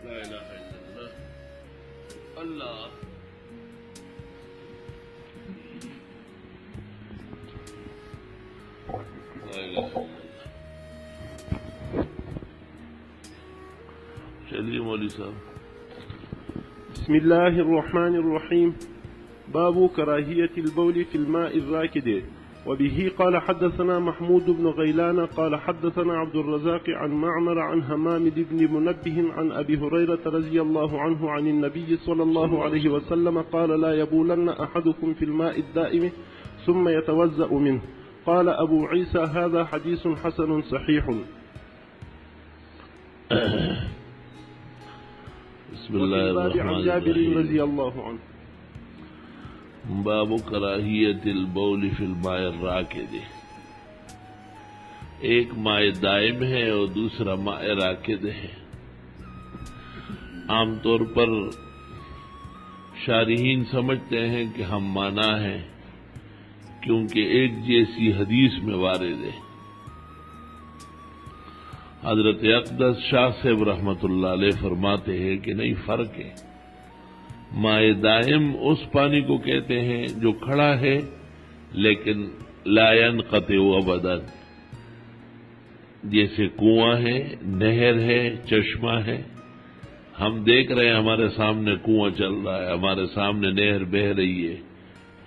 لا الہ الا اللہ اللہ لا الہ الا اللہ. چلیے مولوی صاحب. بسم الله الرحمن الرحيم. باب كراهية البول في الماء الراكد. وبه قال حدثنا محمود بن غيلان قال حدثنا عبد الرزاق عن معمر عن همام بن منبه عن أبي هريرة رضي الله عنه عن النبي صلى الله عليه وسلم قال لا يبولن أحدكم في الماء الدائم ثم يتوزأ منه. قال أبو عيسى هذا حديث حسن صحيح. بسم اللہ الرحمن عن جابر الرحیم. رضي الله عنه. باب کراہیت البول فی الماء الراکد. ایک ماء دائم ہے اور دوسرا ماء راکد ہے. عام طور پر شارحین سمجھتے ہیں کہ ہم مانا ہے کیونکہ ایک جیسی حدیث میں وارد ہے. حضرت اقدس شاہ صاحب رحمۃ اللہ علیہ فرماتے ہیں کہ نہیں، فرق ہے. مائع دائم اس پانی کو کہتے ہیں جو کھڑا ہے لیکن لا ينقطع ابدا، جیسے کنواں ہے، نہر ہے، چشمہ ہے. ہم دیکھ رہے ہیں ہمارے سامنے کنواں چل رہا ہے، ہمارے سامنے نہر بہہ رہی ہے،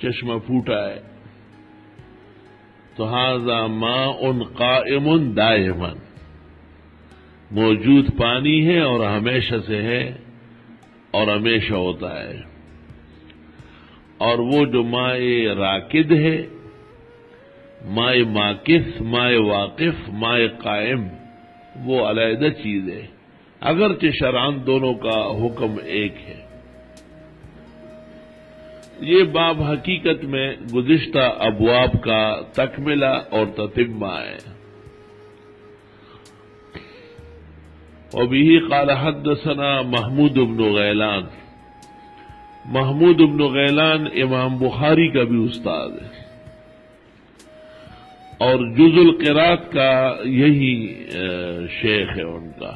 چشمہ پھوٹا ہے. تو ھذا ماء قائم دائما، موجود پانی ہے اور ہمیشہ سے ہے اور ہمیشہ ہوتا ہے. اور وہ جو ماء راکد ہے، ماء ماکث، ماء واقف، ماء قائم، وہ علیحدہ چیز ہے، اگرچہ شرعاً دونوں کا حکم ایک ہے. یہ باب حقیقت میں گزشتہ ابواب کا تکملہ اور تتمہ ہے. وبه قال حدثنا محمود بن غیلان. محمود بن غیلان امام بخاری کا بھی استاد ہے اور جز القرات کا یہی شیخ ہے ان کا.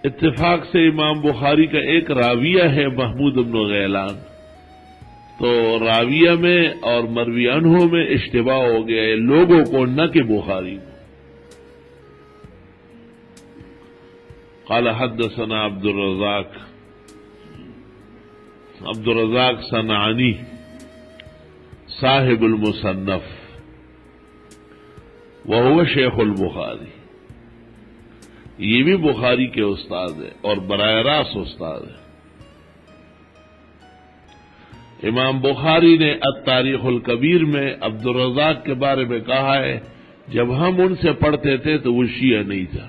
اتفاق سے امام بخاری کا ایک راویہ ہے محمود بن غیلان، تو راویہ میں اور مروی عنہ میں اشتباہ ہو گیا ہے لوگوں کو، نہ کہ بخاری کو. قال حدثنا عبد الرزاق صنعانی صاحب المصنف وهو شیخ البخاری. یہ بھی بخاری کے استاد ہے اور براہ راست استاد ہے. امام بخاری نے التاریخ الکبیر میں عبد الرزاق کے بارے میں کہا ہے جب ہم ان سے پڑھتے تھے تو وہ شیعہ نہیں تھا.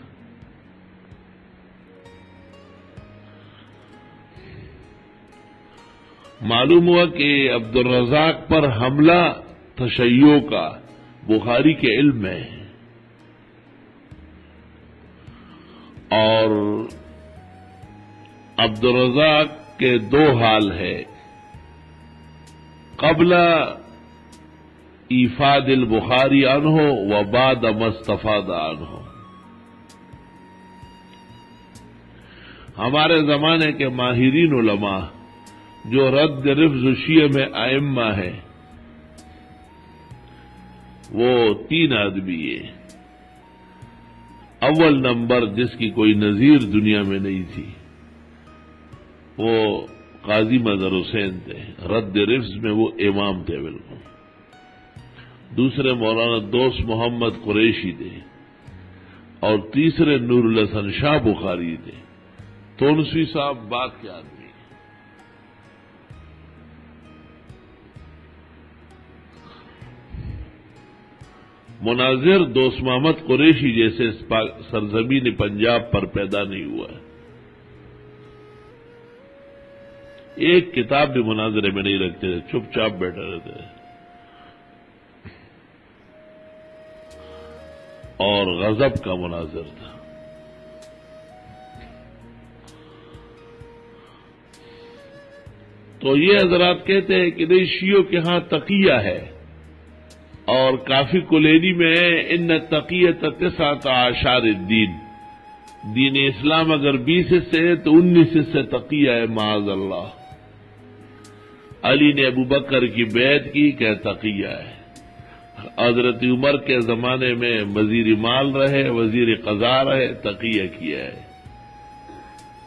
معلوم ہوا کہ عبد الرزاق پر حملہ تشیع کا بخاری کے علم میں ہے، اور عبد الرزاق کے دو حال ہے، قبل ایفاد البخاری عنہ و بعد ما استفاد عنہ. ہمارے زمانے کے ماہرین علماء جو رد رفض شیعہ میں ائمہ ہے وہ 3 آدمی ہیں. اول نمبر جس کی کوئی نظیر دنیا میں نہیں تھی وہ قاضی مظہر حسین تھے، رد رفض میں وہ امام تھے بالکل. دوسرے مولانا دوست محمد قریشی تھے، اور تیسرے نور الحسن شاہ بخاری تھے. تونسوی صاحب بات کے آدمی. مناظر دوست محمد قریشی جیسے سرزمین پنجاب پر پیدا نہیں ہوا ہے. ایک کتاب بھی مناظرے میں نہیں رکھتے تھے، چپ چاپ بیٹھے رہتے تھے. اور غضب کا مناظر تھا. تو یہ حضرات کہتے ہیں کہ نہیں، شیعوں کے ہاں تقیہ ہے، اور کافی کلینی میں ہے ان تقیت 19 اعشار الدین، دین اسلام اگر 20 حصے ہے تو 19 حصے تقیہ ہے معاذ اللہ. علی نے ابو بکر کی بیعت کی کہ تقیہ ہے. حضرت عمر کے زمانے میں وزیر مال رہے، وزیر قضا رہے، تقیہ کیا ہے.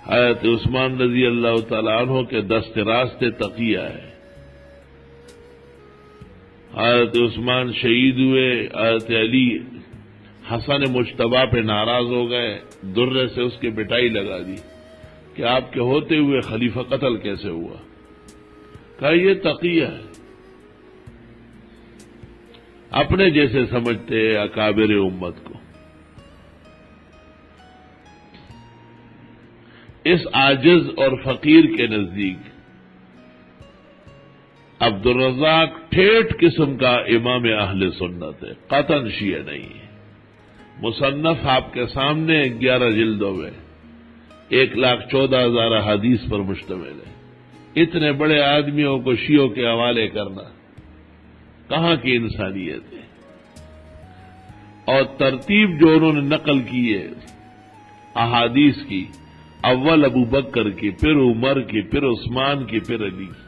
حضرت عثمان رضی اللہ تعالیٰ عنہ کے دست راستے تقیہ ہے. حضرت عثمان شہید ہوئے، حضرت علی حسن مجتبیٰ پہ ناراض ہو گئے، درے سے اس کی پٹائی لگا دی کہ آپ کے ہوتے ہوئے خلیفہ قتل کیسے ہوا. کہا یہ تقیہ ہے. اپنے جیسے سمجھتے اکابر امت کو. اس عاجز اور فقیر کے نزدیک عبدالرزاق ٹھیٹھ قسم کا امام اہل سنت ہے، قطعاً شیعہ نہیں ہے. مصنف آپ کے سامنے 11 جلدوں میں 1,14,000 حدیث پر مشتمل ہے. اتنے بڑے آدمیوں کو شیعوں کے حوالے کرنا کہاں کی انسانیت ہے. اور ترتیب جو انہوں نے نقل کی ہے احادیث کی، اول ابو بکر کی، پھر عمر کی، پھر عثمان کی، پھر علی کی.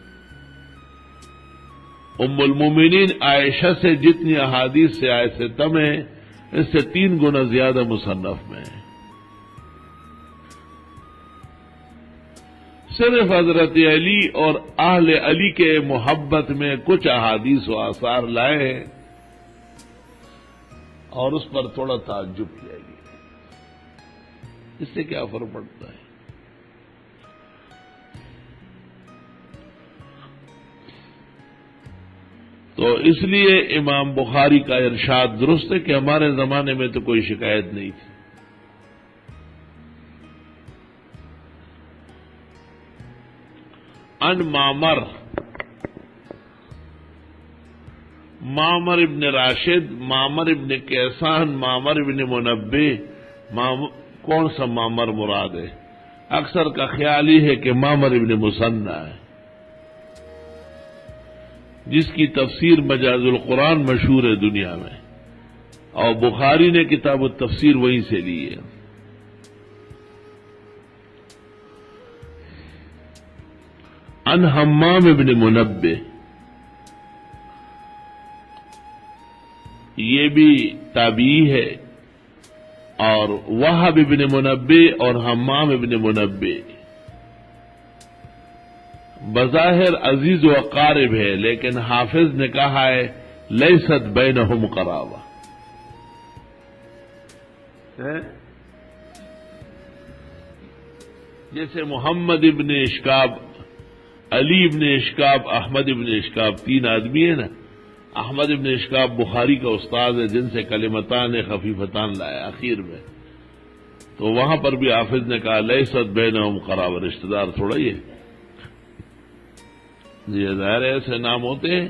ام المومنین عائشہ سے جتنی احادیث سے آئے سے تم ہے، اس سے 3 گنا زیادہ مصنف میں ہے. صرف حضرت علی اور اہل علی کے محبت میں کچھ احادیث و آثار لائے ہیں اور اس پر تھوڑا تعجب کیا گیا. اس سے کیا فرق پڑتا ہے؟ تو اس لیے امام بخاری کا ارشاد درست ہے کہ ہمارے زمانے میں تو کوئی شکایت نہیں تھی. ان معمر ابن راشد، معمر ابن کیسان، معمر ابن منبے، کون سا معمر مراد ہے؟ اکثر کا خیال ہی ہے کہ معمر ابن مثنى ہے، جس کی تفسیر مجاز القرآن مشہور ہے دنیا میں، اور بخاری نے کتاب التفسیر وہیں سے لی ہے. ان حمام ابن منبے، یہ بھی تابعی ہے، اور وہب ابن منبے اور حمام ابن منبے بظاہر عزیز و اقارب ہے، لیکن حافظ نے کہا ہے لیست بینہم قرابہ. جیسے محمد ابن اشکاب، علی ابن اشکاب، احمد ابن اشکاب 3 آدمی ہیں نا. احمد ابن اشکاب بخاری کا استاد ہے، جن سے کلمتان خفیفتان لایا اخیر میں. تو وہاں پر بھی حافظ نے کہا لیست بینہم قرابہ، رشتہ دار تھوڑا ہی ہے. یہ ظاہر ایسے نام ہوتے ہیں،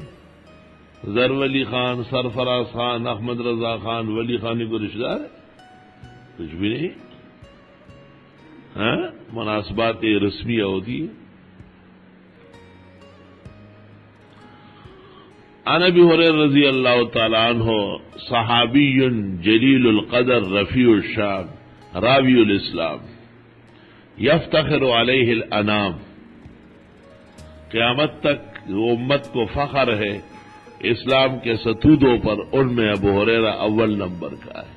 زر ولی خان، سرفراز خان، احمد رضا خان، ولی خانی کو رشتہ دار ہے؟ کچھ بھی نہیں. مناسبات رسمیہ ہوتی ہے. عن ابی ہریرہ رضی اللہ تعالی عنہ صحابی جلیل القدر رفیع الشان راوی الاسلام یفتخر علیہ الانام، قیامت تک امت کو فخر ہے اسلام کے ستودوں پر، ان میں ابو ہریرہ اول نمبر کا ہے.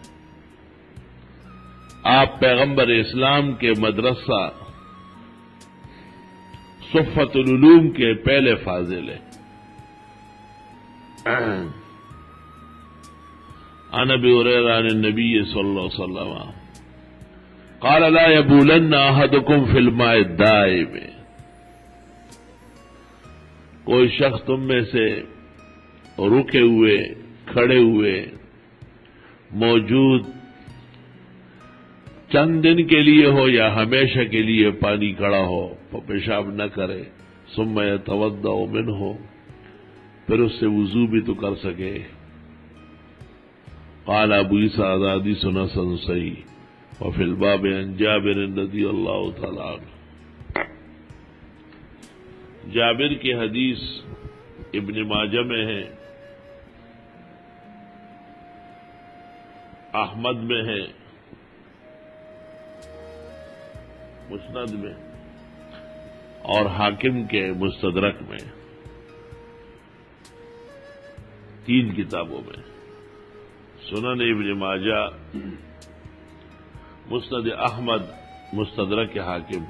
آپ پیغمبر اسلام کے مدرسہ صفت العلوم کے پہلے فاضل ہیں. عن ابی ہریرہ عن النبی صلی اللہ علیہ وسلم قال لا يبولن احدكم في الماء الدائم، کوئی شخص تم میں سے رکے ہوئے، کھڑے ہوئے، موجود چند دن کے لیے ہو یا ہمیشہ کے لیے پانی کھڑا ہو، پیشاب نہ کرے. ثم يتوضأ منه، پھر اس سے وضو بھی تو کر سکے. قال ابو عیسیٰ حدیث حسن صحیح وفی الباب عن جابر رضی اللہ تعالی عنہ. جابر کی حدیث ابن ماجہ میں ہے، احمد میں ہے، مسند میں اور حاکم کے مستدرک میں، 3 کتابوں میں، سنن ابن ماجہ، مسند احمد، مستدرک حاکم،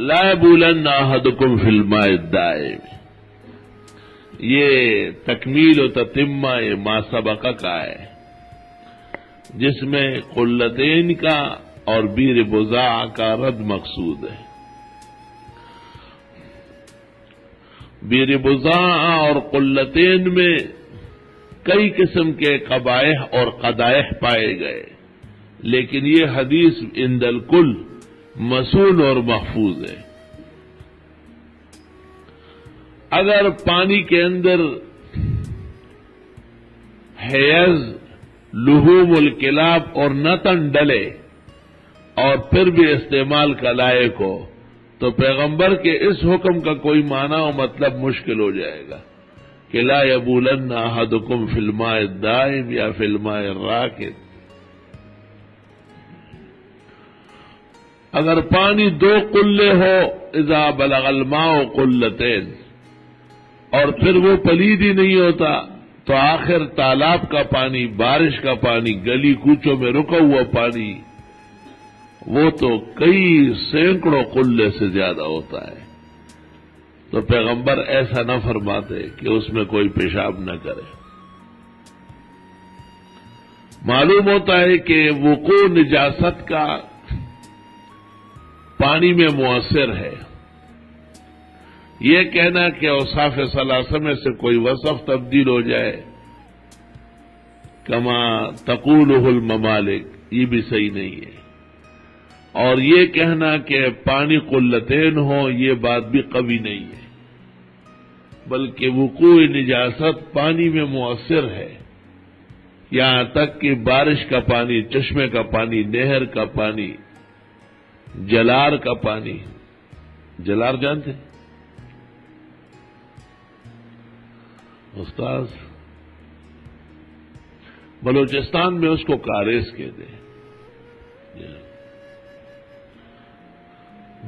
لا یبولن احدکم فی الماء الدائم، یہ تکمیل و تتمہ ما سبق کا ہے، جس میں قلتین کا اور بیر بضاع کا رد مقصود ہے۔ بیر بضاع اور قلتین میں کئی قسم کے قبائح اور قدائح پائے گئے، لیکن یہ حدیث عند الکل مصون اور محفوظ ہے۔ اگر پانی کے اندر حیض، لحوم الکلاب اور نتن ڈلے اور پھر بھی استعمال کا لائق ہو تو پیغمبر کے اس حکم کا کوئی معنی و مطلب مشکل ہو جائے گا کہ لا یبولن احدکم فی الماء الدائم یا فی الماء الراکد۔ اگر پانی 2 قلے ہو، اذا بلغ الماء قلتین، اور پھر وہ پلید ہی نہیں ہوتا تو آخر تالاب کا پانی، بارش کا پانی، گلی کوچوں میں رکا ہوا پانی، وہ تو کئی سینکڑوں قلے سے زیادہ ہوتا ہے، تو پیغمبر ایسا نہ فرماتے کہ اس میں کوئی پیشاب نہ کرے۔ معلوم ہوتا ہے کہ وقوع نجاست کا پانی میں مؤثر ہے۔ یہ کہنا کہ اوصاف ثلاثہ میں سے کوئی وصف تبدیل ہو جائے، کما تقولہ الممالک، یہ بھی صحیح نہیں ہے، اور یہ کہنا کہ پانی قلتین ہو، یہ بات بھی قوی نہیں ہے، بلکہ وقوع نجاست پانی میں مؤثر ہے، یہاں تک کہ بارش کا پانی، چشمے کا پانی، نہر کا پانی، جلار کا پانی، جلار جانتے ہیں استاذ؟ بلوچستان میں اس کو کاریز کہتے ہیں۔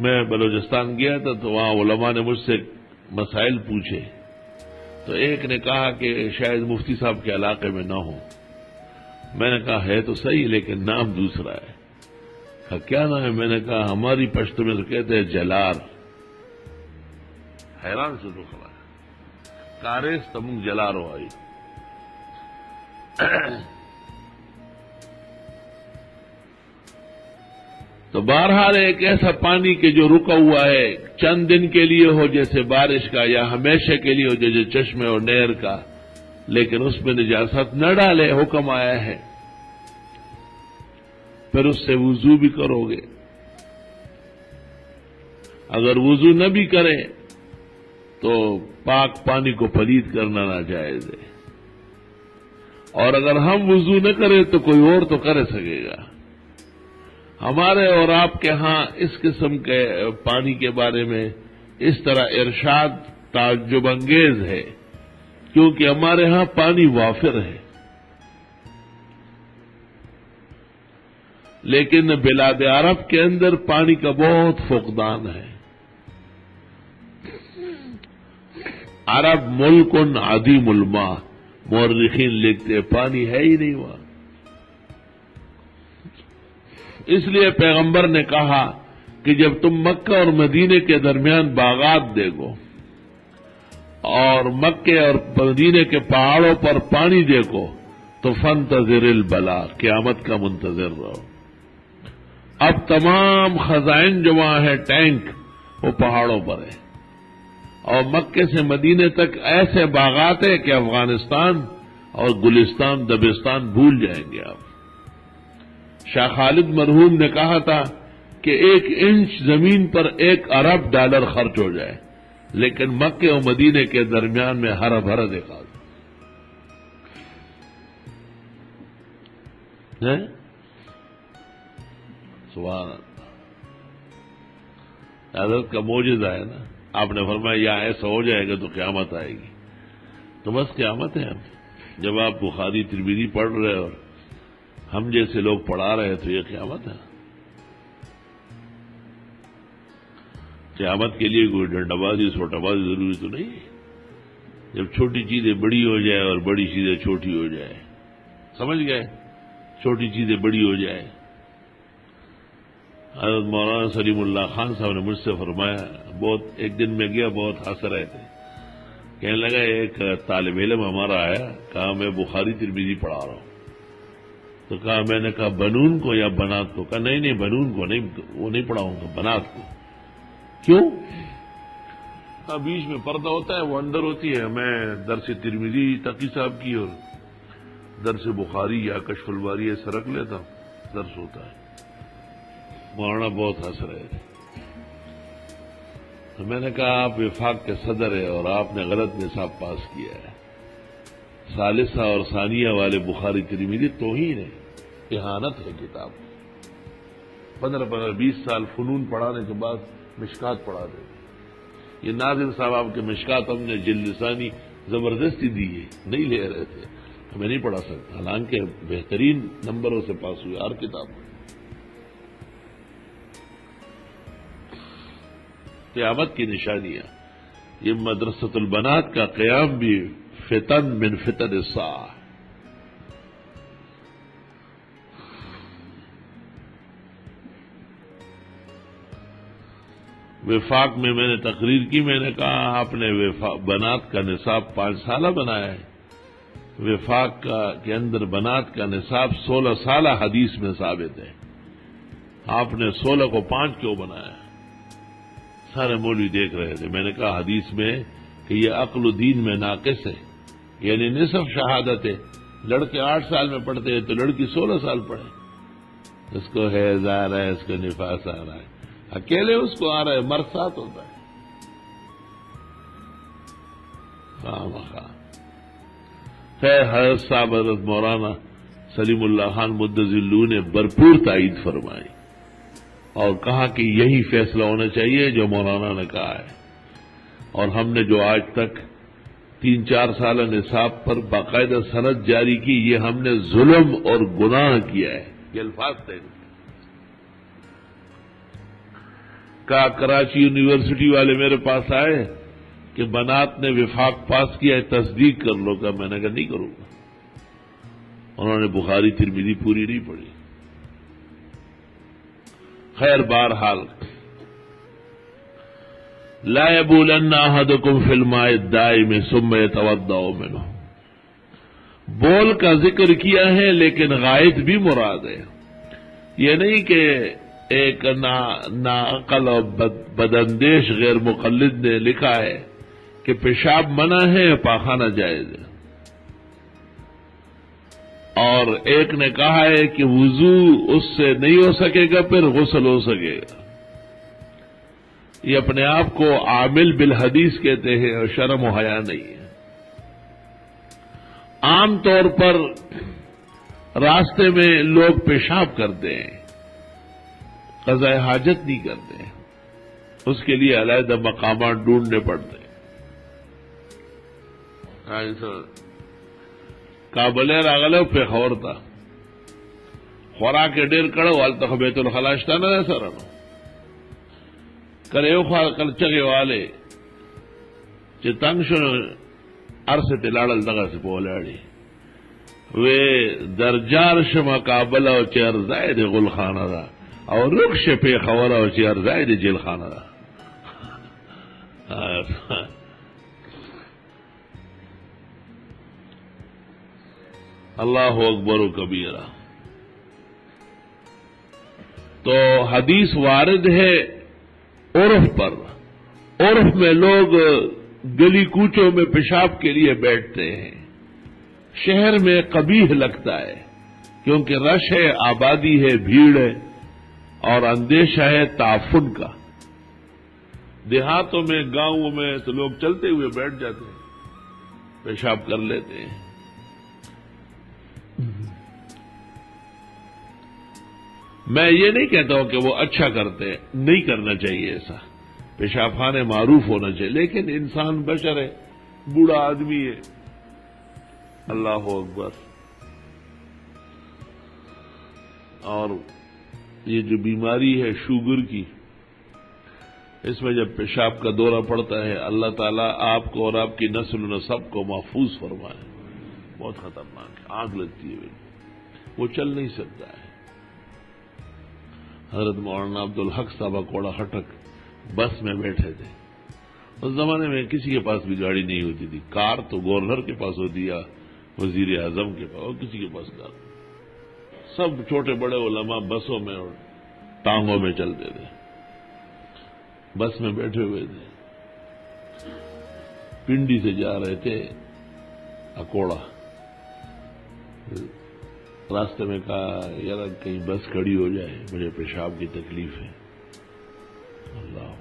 میں بلوچستان گیا تھا تو وہاں علماء نے مجھ سے مسائل پوچھے، تو ایک نے کہا کہ شاید مفتی صاحب کے علاقے میں نہ ہو۔ میں نے کہا ہے تو صحیح، لیکن نام دوسرا ہے۔ کہا کیا نام ہے؟ میں نے کہا ہماری پشتو میں تو کہتے ہیں جلار۔ حیران سے رخ رہا ہے، کاریز تمنگ جلارو آئی۔ تو بہرحال ایک ایسا پانی کہ جو رکا ہوا ہے، چند دن کے لیے ہو جیسے بارش کا، یا ہمیشہ کے لیے ہو جیسے چشمے اور نہر کا، لیکن اس میں نجاست نہ ڈالے، حکم آیا ہے، پھر اس سے وضو بھی کرو گے۔ اگر وضو نہ بھی کرے تو پاک پانی کو پلید کرنا ناجائز ہے، اور اگر ہم وضو نہ کریں تو کوئی اور تو کر سکے گا۔ ہمارے اور آپ کے ہاں اس قسم کے پانی کے بارے میں اس طرح ارشاد تعجب انگیز ہے، کیونکہ ہمارے ہاں پانی وافر ہے، لیکن بلاد عرب کے اندر پانی کا بہت فقدان ہے۔ عرب ملک عدیم الماء، مورخین لکھتے پانی ہے ہی نہیں وہاں۔ اس لیے پیغمبر نے کہا کہ جب تم مکہ اور مدینے کے درمیان باغات دیکھو اور مکے اور مدینے کے پہاڑوں پر پانی دیکھو تو فانتظر البلا، قیامت کا منتظر رہو۔ اب تمام خزائن جو وہاں ہے، ٹینک، وہ پہاڑوں پر ہے، اور مکے سے مدینے تک ایسے باغات ہیں کہ افغانستان اور گلستان دبستان بھول جائیں گے آپ۔ شاہ خالد مرحوم نے کہا تھا کہ 1 انچ زمین پر $1 ارب خرچ ہو جائے، لیکن مکے اور مدینے کے درمیان میں ہرا بھرا دیکھا ہے۔ سبحان اللہ، حضرت کا معجزہ ہے نا۔ آپ نے فرمایا یا ایسا ہو جائے گا تو قیامت آئے گی، تو بس قیامت ہے۔ اب جب آپ بخاری ترمذی پڑھ رہے اور ہم جیسے لوگ پڑھا رہے تو یہ قیامت ہے. قیامت کے لیے کوئی ڈنڈا بازی سوٹا بازی ضروری تو نہیں ہے. جب چھوٹی چیزیں بڑی ہو جائے اور بڑی چیزیں چھوٹی ہو جائے, سمجھ گئے, چھوٹی چیزیں بڑی ہو جائے. حضرت مولانا سلیم اللہ خان صاحب نے مجھ سے فرمایا, بہت ایک دن میں گیا, بہت ہنس رہے تھے, کہنے لگا ایک طالب علم ہمارا آیا, کہا میں بخاری ترمذی پڑھا رہا ہوں. تو کہا, میں نے کہا بنون کو یا بنات کو؟ کہا نہیں بنون کو نہیں, وہ نہیں پڑھاؤں گا, بنات کو. کیوں؟ بیچ میں پردہ ہوتا ہے, وہ اندر ہوتی ہے. میں درس ترمذی تقی صاحب کی اور درس بخاری یا کشف الباری ایسا رکھ لیتا ہوں, درس ہوتا ہے. مولانا بہت ہنس رہے تھے. تو میں نے کہا آپ وفاق کے صدر ہیں اور آپ نے غلط نصاب پاس کیا ہے. ثالثہ اور ثانیہ والے بخاری ترمذی توہین ہے, اہانت ہے کتاب. 15-20 سال فنون پڑھانے کے بعد مشکات پڑھا دے. یہ ناظم صاحب آپ کے مشکات ہم نے جلد ثانی زبردستی دی ہے, نہیں لے رہے تھے, ہمیں نہیں پڑھا سکتا, حالانکہ بہترین نمبروں سے پاس ہوئی ہر کتاب. قیامت کی نشانیاں, یہ مدرسۃ البنات کا قیام بھی فتن من فتن الساعہ. وفاق میں نے تقریر کی, میں نے کہا آپ نے بنات کا نصاب 5 سالہ بنایا ہے. وفاق کے اندر بنات کا نصاب 16 سالہ حدیث میں ثابت ہے, آپ نے 16 کو 5 کیوں بنایا؟ سارے مولوی دیکھ رہے تھے. میں نے کہا حدیث میں کہ یہ عقل و دین میں ناقص ہے, یعنی نصف شہادت ہے. لڑکے 8 سال میں پڑھتے ہیں تو لڑکی 16 سال پڑھے. اس کو حیض آ رہا ہے, اس کو نفاس آ رہا ہے, اکیلے اس کو آ رہا ہے, مرد ساتھ ہوتا ہے. خیر, حضرت صاحب حضرت مولانا سلیم اللہ خان مدظلہ نے بھرپور تائید فرمائی اور کہا کہ یہی فیصلہ ہونا چاہیے جو مولانا نے کہا ہے. اور ہم نے جو آج تک 3-4 سالہ نصاب پر باقاعدہ سند جاری کی, یہ ہم نے ظلم اور گناہ کیا ہے. یہ الفاظ تھے. کہا کراچی یونیورسٹی والے میرے پاس آئے کہ بنات نے وفاق پاس کیا ہے, تصدیق کر لو. کہ میں نے کہا نہیں کروں گا. انہوں نے بخاری ترمذی پوری نہیں پڑھی. خیر, بہرحال لا يبولن احدكم في الماء الدائم ثم يتوضا منه, بول کا ذکر کیا ہے لیکن غائط بھی مراد ہے. یہ نہیں کہ ایک ناعقل اور بداندیش غیر مقلد نے لکھا ہے کہ پیشاب منع ہے, پاخانہ جائز ہے, اور ایک نے کہا ہے کہ وضو اس سے نہیں ہو سکے گا, پھر غسل ہو سکے گا. یہ اپنے آپ کو عامل بالحدیث کہتے ہیں اور شرم و حیا نہیں ہے. عام طور پر راستے میں لوگ پیشاب کرتے ہیں, قضاء حاجت نہیں کرتے ہیں, اس کے لیے علیحدہ مقامات ڈھونڈنے پڑتے ہیں. کابل راغلو پہ خور تھا خوراک ډیر کړو والته بیت الخلا شته نه سره نو کړو خو کلچغه والے چې تنگ شنو ارسه تلاړل دغه څه بولاړي وې درجار شمه کابل او چیر زائد غل خانه دا او رخص په خور او چیر زائد جیل خانه دا. اللہ اکبر و کبیرہ. تو حدیث وارد ہے عرف پر. عرف میں لوگ گلی کوچوں میں پیشاب کے لیے بیٹھتے ہیں. شہر میں قبیح لگتا ہے کیونکہ رش ہے, آبادی ہے, بھیڑ ہے اور اندیشہ ہے تعفن کا. دیہاتوں میں گاؤں میں تو لوگ چلتے ہوئے بیٹھ جاتے ہیں, پیشاب کر لیتے ہیں. میں یہ نہیں کہتا ہوں کہ وہ اچھا کرتے, نہیں کرنا چاہیے ایسا. پیشاب خانے معروف ہونا چاہیے, لیکن انسان بشر ہے, بوڑھا آدمی ہے. اللہ اکبر. اور یہ جو بیماری ہے شوگر کی، اس میں جب پیشاب کا دورہ پڑتا ہے، اللہ تعالیٰ آپ کو اور آپ کی نسل و نسب کو محفوظ فرمائے. بہت خطرناک ہے، آگ لگتی ہے بالکل، وہ چل نہیں سکتا ہے. حضرت مولانا عبدالحق صاحب کوڑا ہٹک بس میں بیٹھے تھے. اس زمانے میں کسی کے پاس بھی گاڑی نہیں ہوتی تھی. کار تو گورنر کے پاس ہوتی یا وزیر اعظم کے پاس، اور کسی کے پاس کار. سب چھوٹے بڑے علماء بسوں میں اور ٹانگوں میں چلتے تھے. بس میں بیٹھے ہوئے تھے، پنڈی سے جا رہے تھے اکوڑا. راستے میں کہا یار کہیں بس کھڑی ہو جائے، مجھے پیشاب کی تکلیف ہے. اللہ،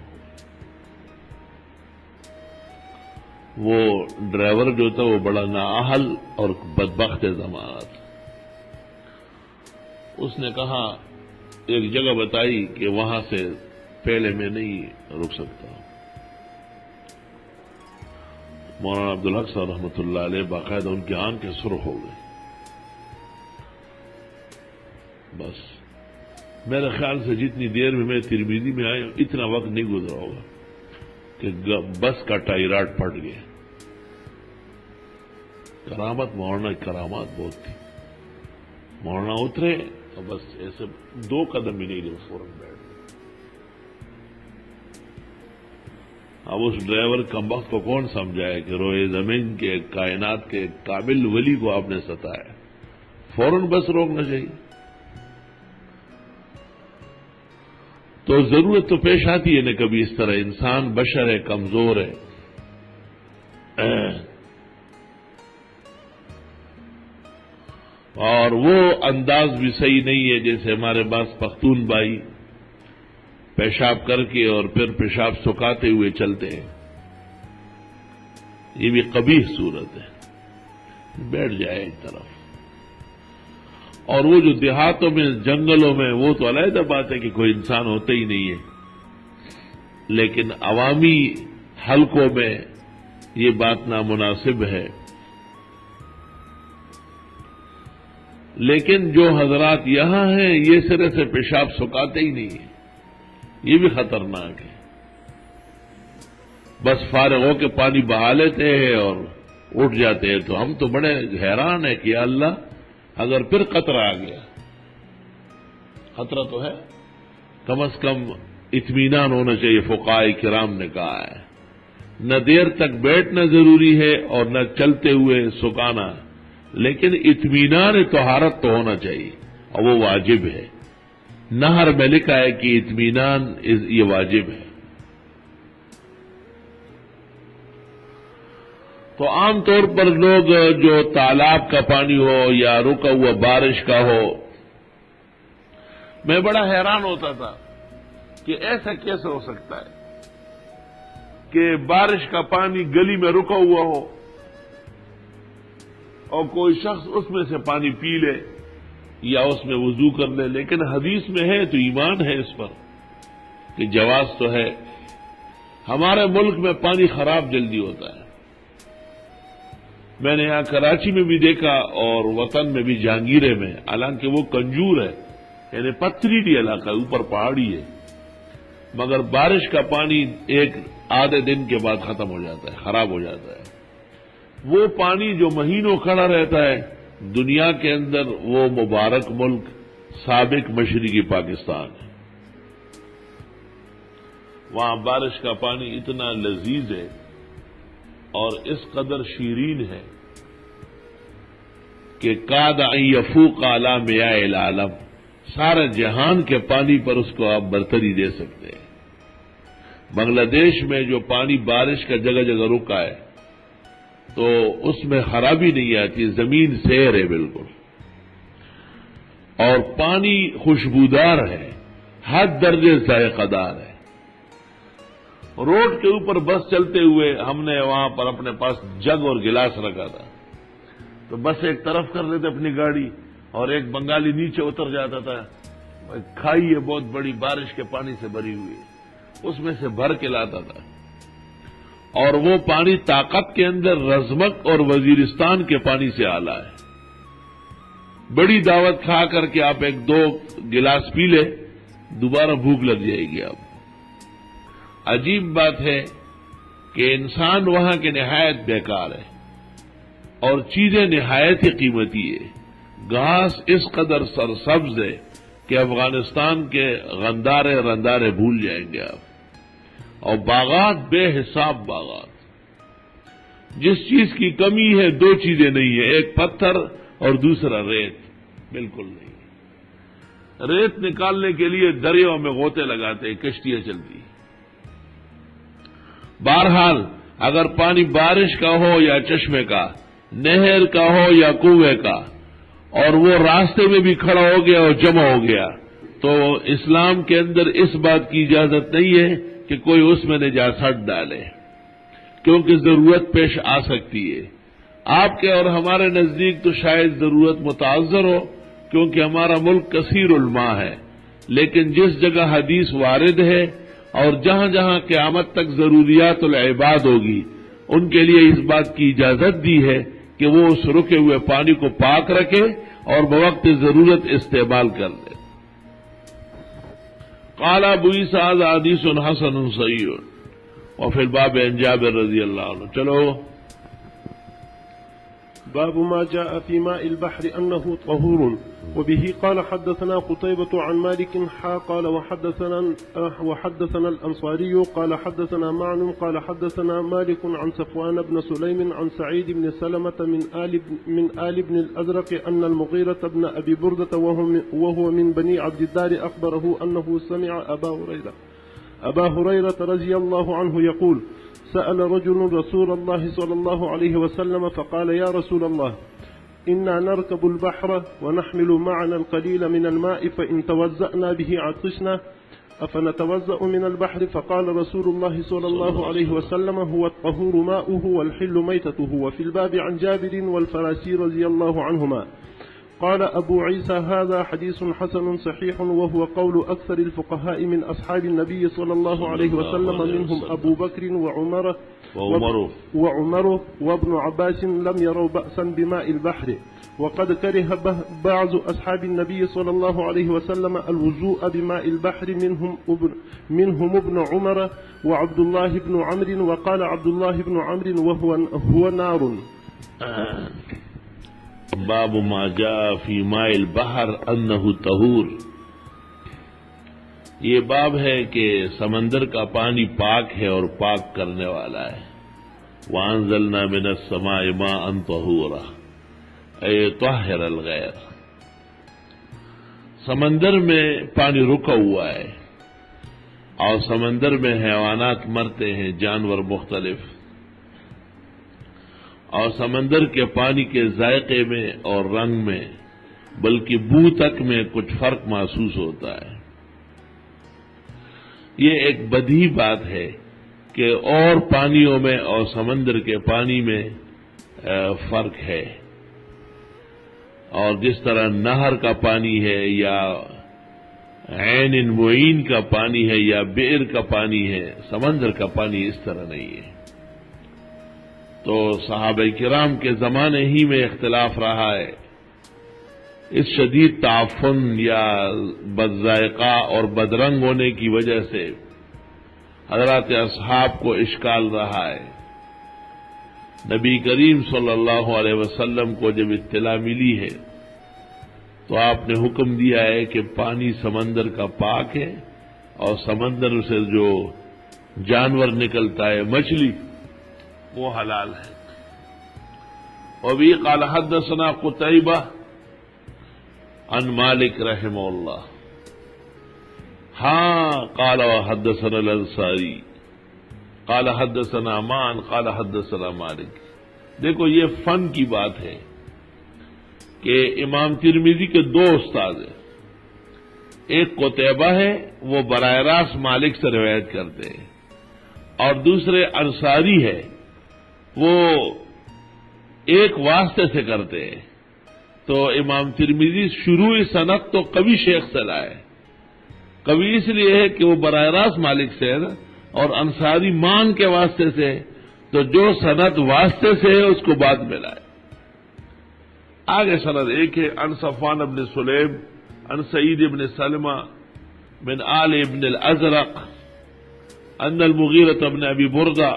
وہ ڈرائیور جو تھا وہ بڑا نااہل اور بدبخت زمانہ تھا. اس نے کہا ایک جگہ بتائی کہ وہاں سے پہلے میں نہیں رک سکتا. مولانا عبدالحق صاحب رحمۃ اللہ علیہ باقاعدہ ان کی آنکھ سرخ ہو گئی. بس میرے خیال سے جتنی دیر میں ترمیدی میں آیا اتنا وقت نہیں گزرا ہوگا کہ بس کا ٹائراٹ پھٹ گیا. کرامت، مولانا کی کرامات بہت تھی. مولانا اترے تو بس ایسے 2 قدم ہی نہیں لے فوراً بیٹھ گئے. اب اس ڈرائیور کمبخت کو کون سمجھائے کہ روئے زمین کے کائنات کے قابل ولی کو آپ نے ستایا، فوراً بس روکنا چاہیے. تو ضرورت تو پیش آتی ہے نا کبھی اس طرح. انسان بشر ہے، کمزور ہے. اور وہ انداز بھی صحیح نہیں ہے جیسے ہمارے پاس پختون بھائی پیشاب کر کے اور پھر پیشاب سکھاتے ہوئے چلتے ہیں. یہ بھی قبیح صورت ہے. بیٹھ جائے ایک طرف. اور وہ جو دیہاتوں میں جنگلوں میں وہ تو علیحدہ بات ہے کہ کوئی انسان ہوتا ہی نہیں ہے، لیکن عوامی حلقوں میں یہ بات نامناسب ہے. لیکن جو حضرات یہاں ہیں یہ سرے سے پیشاب سکھاتے ہی نہیں ہیں، یہ بھی خطرناک ہے. بس فارغ ہو کے پانی بہا لیتے ہیں اور اٹھ جاتے ہیں. تو ہم تو بڑے حیران ہیں کہ یا اللہ اگر پھر خطرہ آ گیا. خطرہ تو ہے، کم از کم اطمینان ہونا چاہیے. فقہاء کرام نے کہا ہے نہ دیر تک بیٹھنا ضروری ہے اور نہ چلتے ہوئے سکانا، لیکن اطمینان طہارت تو ہونا چاہیے اور وہ واجب ہے. نہر میں لکھا ہے کہ اطمینان یہ واجب ہے. تو عام طور پر لوگ جو تالاب کا پانی ہو یا رکا ہوا بارش کا ہو، میں بڑا حیران ہوتا تھا کہ ایسا کیسے ہو سکتا ہے کہ بارش کا پانی گلی میں رکا ہوا ہو اور کوئی شخص اس میں سے پانی پی لے یا اس میں وضو کر لے. لیکن حدیث میں ہے تو ایمان ہے اس پر کہ جواز تو ہے. ہمارے ملک میں پانی خراب جلدی ہوتا ہے. میں نے یہاں کراچی میں بھی دیکھا اور وطن میں بھی جہانگیرے میں، حالانکہ وہ کنجور ہے، یعنی پتھریلی علاقہ ہے، اوپر پہاڑی ہے، مگر بارش کا پانی ایک آدھے دن کے بعد ختم ہو جاتا ہے، خراب ہو جاتا ہے. وہ پانی جو مہینوں کھڑا رہتا ہے دنیا کے اندر، وہ مبارک ملک سابق مشرقی پاکستان ہے. وہاں بارش کا پانی اتنا لذیذ ہے اور اس قدر شیرین ہے کہ کاد ان یفوق علی میاء العالم، سارے جہان کے پانی پر اس کو آپ برتری دے سکتے ہیں. بنگلہ دیش میں جو پانی بارش کا جگہ جگہ رکا ہے تو اس میں خرابی نہیں آتی، زمین سیر ہے بالکل، اور پانی خوشبودار ہے، حد درجے ذائقہ دار ہے. روڈ کے اوپر بس چلتے ہوئے ہم نے وہاں پر اپنے پاس جگ اور گلاس رکھا تھا، تو بس ایک طرف کر لیتے اپنی گاڑی اور ایک بنگالی نیچے اتر جاتا تھا. کھائی ہے بہت بڑی، بارش کے پانی سے بھری ہوئی، اس میں سے بھر کے لاتا تھا. اور وہ پانی طاقت کے اندر رزمک اور وزیرستان کے پانی سے اعلیٰ ہے. بڑی دعوت کھا کر کے آپ 1-2 گلاس پی لے، دوبارہ بھوک لگ جائے گی آپ۔ عجیب بات ہے کہ انسان وہاں کے نہایت بیکار ہے اور چیزیں نہایت ہی قیمتی ہے۔ گھاس اس قدر سرسبز ہے کہ افغانستان کے رندارے بھول جائیں گے آپ، اور باغات بے حساب باغات۔ جس چیز کی کمی ہے 2 چیزیں نہیں ہیں، ایک پتھر اور دوسرا ریت، بالکل نہیں۔ ریت نکالنے کے لیے دریاؤں میں غوطے لگاتے ہیں، کشتیاں چلتی۔ بہرحال اگر پانی بارش کا ہو یا چشمے کا، نہر کا ہو یا کنویں کا، اور وہ راستے میں بھی کھڑا ہو گیا اور جمع ہو گیا، تو اسلام کے اندر اس بات کی اجازت نہیں ہے کہ کوئی اس میں نجاست ڈالے، کیونکہ ضرورت پیش آ سکتی ہے۔ آپ کے اور ہمارے نزدیک تو شاید ضرورت متعذر ہو، کیونکہ ہمارا ملک کثیر الماء ہے، لیکن جس جگہ حدیث وارد ہے اور جہاں جہاں قیامت تک ضروریات العباد ہوگی، ان کے لیے اس بات کی اجازت دی ہے کہ وہ اس رکے ہوئے پانی کو پاک رکھے اور بوقت ضرورت استعمال کر لے۔ قال ابو عیسیٰ حدیث حسن صحیح، وفی الباب عن جابر رضی اللہ عنہ۔ چلو باب ما جاء في ماء البحر أنه طهور. وبه قال حدثنا قتيبة عن مالك قال وحدثنا الأنصاري قال حدثنا معن قال حدثنا مالك عن صفوان بن سليم عن سعيد بن سلمة من آل بن الأزرق أن المغيرة بن أبي بردة وهو من بني عبد الدار أخبره أنه سمع أبا هريرة رضي الله عنه يقول: سأل رجل رسول الله صلى الله عليه وسلم فقال: يا رسول الله، إنا نركب البحر ونحمل معنا القليل من الماء، فإن توزأنا به عطشنا، أفنتوزأ من البحر؟ فقال رسول الله صلى الله عليه وسلم: هو الطهور ماؤه والحل ميتته. وفي الباب عن جابر والفراسي رضي الله عنهما. قال أبو عيسى: هذا حديث حسن صحيح، وهو قول أكثر الفقهاء من أصحاب النبي صلى الله عليه وسلم، منهم أبو بكر وعمر وابن عباس لم يروا بأسا بماء البحر. وقد كره بعض أصحاب النبي صلى الله عليه وسلم الوضوء بماء البحر، منهم ابن عمر وعبد الله بن عمرو. وقال عبد الله بن عمرو: وهو نار. باب ما جاء فی ماء البحر انہ طہور، یہ باب ہے کہ سمندر کا پانی پاک ہے اور پاک کرنے والا ہے۔ وانزلنا من السماء ماء طہورا اے طاہر الغیر، سمندر میں پانی رکا ہوا ہے اور سمندر میں حیوانات مرتے ہیں، جانور مختلف، اور سمندر کے پانی کے ذائقے میں اور رنگ میں بلکہ بو تک میں کچھ فرق محسوس ہوتا ہے۔ یہ ایک بدیہی بات ہے کہ اور پانیوں میں اور سمندر کے پانی میں فرق ہے، اور جس طرح نہر کا پانی ہے یا عین معین کا پانی ہے یا بئر کا پانی ہے، سمندر کا پانی اس طرح نہیں ہے۔ تو صحابہ کرام کے زمانے ہی میں اختلاف رہا ہے، اس شدید تعفن یا بد ذائقہ اور بدرنگ ہونے کی وجہ سے حضرات اصحاب کو اشکال رہا ہے۔ نبی کریم صلی اللہ علیہ وسلم کو جب اطلاع ملی ہے تو آپ نے حکم دیا ہے کہ پانی سمندر کا پاک ہے اور سمندر سے جو جانور نکلتا ہے، مچھلی، وہ حلال ہے۔ وبی قال حدثنا قتیبہ عن مالک رحمہ اللہ، قال حدثنا الانصاری قال حدثنا مان قال حدثنا مالک۔ دیکھو یہ فن کی بات ہے کہ امام ترمذی کے 2 استاد ہیں، ایک قتیبہ ہے، وہ براہ راست مالک سے روایت کرتے ہیں، اور دوسرے انصاری ہے، وہ ایک واسطے سے کرتے ہیں۔ تو امام ترمذی شروعی سند تو کبھی شیخ سے لائے، کبھی اس لیے ہے کہ وہ براہ راست مالک سے ہے اور انصاری مان کے واسطے سے، تو جو سند واسطے سے ہے اس کو بعد میں لائے۔ آگے سند ایک ہے عن صفوان بن سلیم عن سعید بن سلمہ من آل ابن الازرق ان المغیرة بن ابی بردہ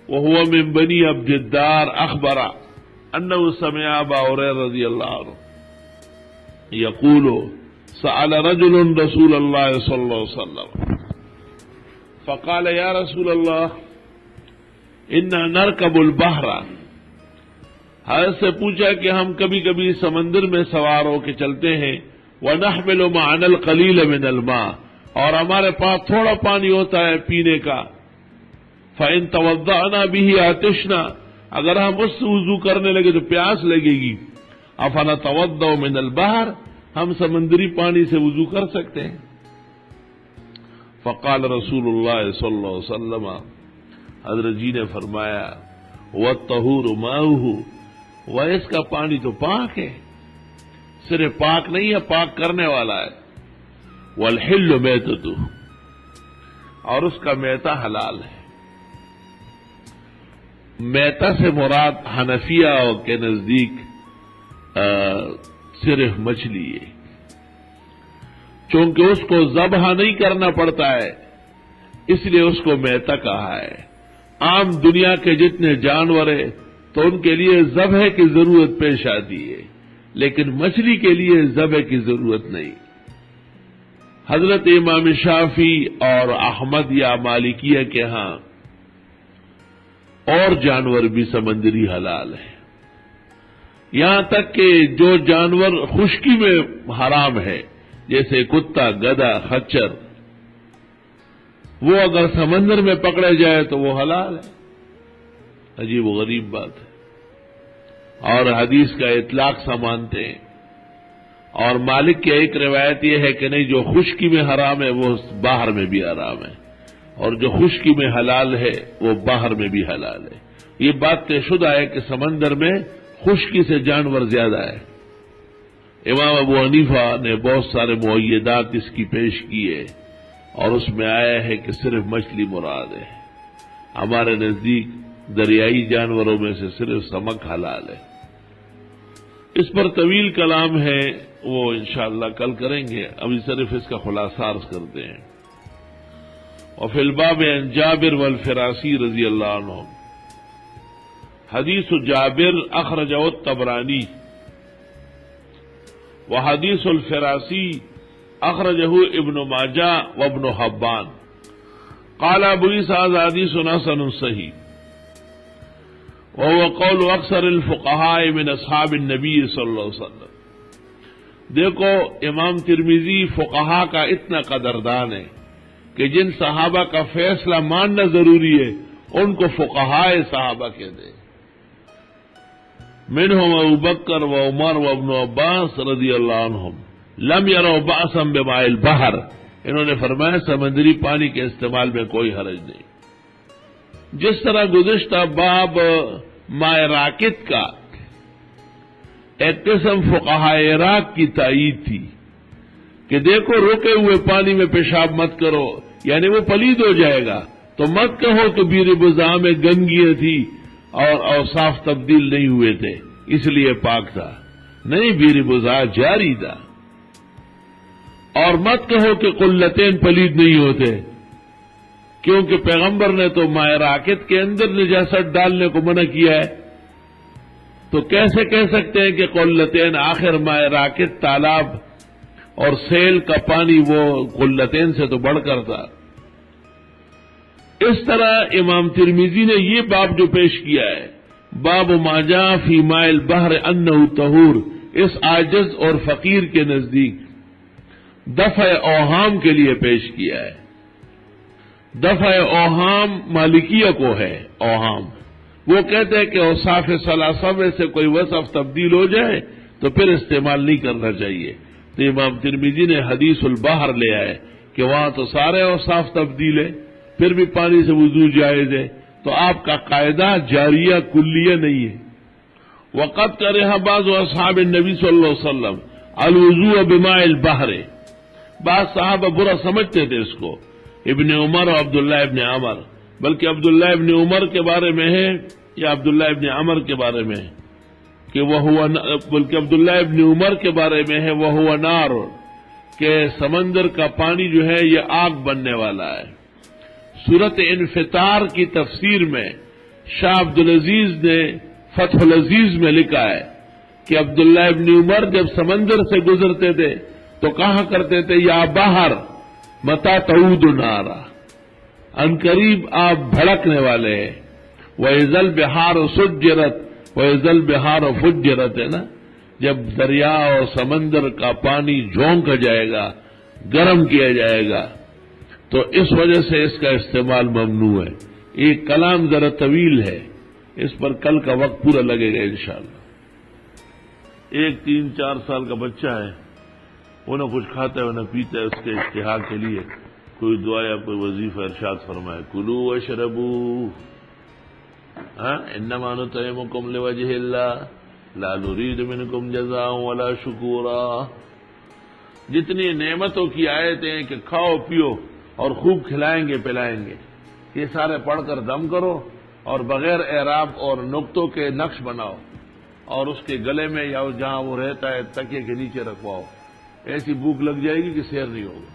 وهو من بني عبد الدار اخبر انه سمع ابا هريرة رضی اللہ عنہ يقول سأل رجل رسول الله صلی اللہ علیہ وسلم فقال یا رسول اللہ انا نركب البحر، حضرت سے پوچھا کہ ہم کبھی کبھی سمندر میں سوار ہو کے چلتے ہیں، وَنَحْمِلُ مَعَنَا الْقَلِيلَ مِنَ الْمَاءِ، اور ہمارے پاس تھوڑا پانی ہوتا ہے پینے کا، فَإِن تَوَضَّعْنَا بِهِ عَطِشْنَا، اگر ہم اس سے وضو کرنے لگے تو پیاس لگے گی، أَفَنَتَوَضَّعُ مِنَ الْبَحْرِ، ہم سمندری پانی سے وضو کر سکتے ہیں؟ فقال رسول اللہ صلی اللہ علیہ وسلم، حضرت جی نے فرمایا وَالطَّهُورُ مَاؤُهُ، وہ اس کا پانی تو پاک ہے، صرف پاک نہیں ہے، پاک کرنے والا ہے، وَالْحِلُّ مَيْتَتُهُ، اور اس کا میتا حلال ہے۔ میتا سے مراد حنفیہ کے نزدیک صرف مچھلی ہے، چونکہ اس کو ذبح نہیں کرنا پڑتا ہے اس لیے اس کو میتا کہا ہے۔ عام دنیا کے جتنے جانور ہیں تو ان کے لیے ذبح کی ضرورت پیش آتی ہے، لیکن مچھلی کے لیے ذبح کی ضرورت نہیں۔ حضرت امام شافعی اور احمد یا مالکیہ کے ہاں اور جانور بھی سمندری حلال ہیں، یہاں تک کہ جو جانور خشکی میں حرام ہے جیسے کتا، گدھا، خچر، وہ اگر سمندر میں پکڑے جائے تو وہ حلال ہے۔ عجیب و غریب بات ہے، اور حدیث کا اطلاق سا مانتے ہیں۔ اور مالک کی ایک روایت یہ ہے کہ نہیں، جو خشکی میں حرام ہے وہ باہر میں بھی حرام ہے، اور جو خشکی میں حلال ہے وہ باہر میں بھی حلال ہے۔ یہ بات طے شدہ ہے کہ سمندر میں خشکی سے جانور زیادہ ہے۔ امام ابو حنیفہ نے بہت سارے معیدات اس کی پیش کیے اور اس میں آیا ہے کہ صرف مچھلی مراد ہے۔ ہمارے نزدیک دریائی جانوروں میں سے صرف سمک حلال ہے۔ اس پر طویل کلام ہے، وہ انشاءاللہ کل کریں گے، ابھی صرف اس کا خلاصہ عرض کرتے ہیں۔ وفی الباب عن جابر والفراسی رضی اللہ عنہ، حدیث جابر اخرجہ الطبرانی وحدیث الفراسی اخرجہ ابن ماجہ وابن حبان، قال ابو عیسیٰ حدیث حسن صحیح، وهو قول اکثر الفقہاء من اصحاب النبی صلی اللہ علیہ وسلم۔ دیکھو امام ترمذی فقہا کا اتنا قدردان ہے کہ جن صحابہ کا فیصلہ ماننا ضروری ہے ان کو فقہاء صحابہ کہتے ہیں۔ منہم ابو بکر و عمر و ابن عباس رضی اللہ عنہم لم يروا بأسا بماء البحر، انہوں نے فرمایا سمندری پانی کے استعمال میں کوئی حرج نہیں۔ جس طرح گزشتہ باب ماء راکد کا ایک قسم فقہاء عراق کی تائید تھی کہ دیکھو رکے ہوئے پانی میں پیشاب مت کرو، یعنی وہ پلید ہو جائے گا، تو مت کہو کہ بیر بضاع میں گندگیاں تھی اور اوصاف تبدیل نہیں ہوئے تھے اس لیے پاک تھا، نہیں، بیر بضاع جاری تھا۔ اور مت کہو کہ قلتین پلید نہیں ہوتے، کیونکہ پیغمبر نے تو ماء راکد کے اندر نجاست ڈالنے کو منع کیا ہے، تو کیسے کہہ سکتے ہیں کہ قلتین؟ آخر ماء راکد تالاب اور سیل کا پانی وہ قلتین سے تو بڑھ کر تھا۔ اس طرح امام ترمذی نے یہ باب جو پیش کیا ہے، باب ما جاء فی ماء البحر انہ طہور، اس عاجز اور فقیر کے نزدیک دفع اوہام کے لیے پیش کیا ہے۔ دفع اوہام مالکیہ کو ہے، اوہام وہ کہتے ہیں کہ اوصاف ثلاثہ میں سے کوئی وصف تبدیل ہو جائے تو پھر استعمال نہیں کرنا چاہیے۔ تو امام ترمذی نے حدیث البحر لے آئے کہ وہاں تو سارے اوصاف تبدیل ہے، پھر بھی پانی سے وضو جائز ہے، تو آپ کا قاعدہ جاریہ کلیہ نہیں ہے۔ وقد کرہ بعض اصحاب النبی صلی اللہ علیہ وسلم الوضوء بماء البحر، بعض صحابہ برا سمجھتے تھے اس کو، ابن عمر اور عبداللہ ابن عمر، بلکہ عبداللہ ابن عمر کے بارے میں ہے یا عبداللہ ابن عمر کے بارے میں ہے، کہ وہ ہوا، بلکہ عبداللہ ابن عمر کے بارے میں ہے وہ ہوا نار، کہ سمندر کا پانی جو ہے یہ آگ بننے والا ہے۔ سورت انفطار کی تفسیر میں شاہ عبدالعزیز نے فتح العزیز میں لکھا ہے کہ عبداللہ ابن عمر جب سمندر سے گزرتے تھے تو کہا کرتے تھے یا باہر متا تعود نارا، عنقریب آپ بھڑکنے والے ہیں۔ وَإِذَا الْبِحَارُ سُجِّرَتْ وَإِذَا الْبِحَارُ فُجِّرَتْ ہے نا، جب دریا اور سمندر کا پانی جھونکا جائے گا، گرم کیا جائے گا، تو اس وجہ سے اس کا استعمال ممنوع ہے۔ یہ کلام ذرا طویل ہے، اس پر کل کا وقت پورا لگے گا انشاءاللہ۔ ایک 3-4 سال کا بچہ ہے، وہ نہ کچھ کھاتا ہے وہ نہ پیتا ہے، اس کے اشتہا کے لیے کوئی دعا یا کوئی وظیفہ ارشاد فرمائے، کلوا واشربوا انما نطعمکم لوجہ اللہ لا نرید منکم جزاء ولا شکورا۔ جتنی نعمتوں کی آیتیں ہیں کہ کھاؤ پیو اور خوب کھلائیں گے پلائیں گے، یہ سارے پڑھ کر دم کرو اور بغیر اعراب اور نقطوں کے نقش بناؤ اور اس کے گلے میں یا جہاں وہ رہتا ہے تکیے کے نیچے رکھواؤ، ایسی بھوک لگ جائے گی کہ سیر نہیں ہوگا۔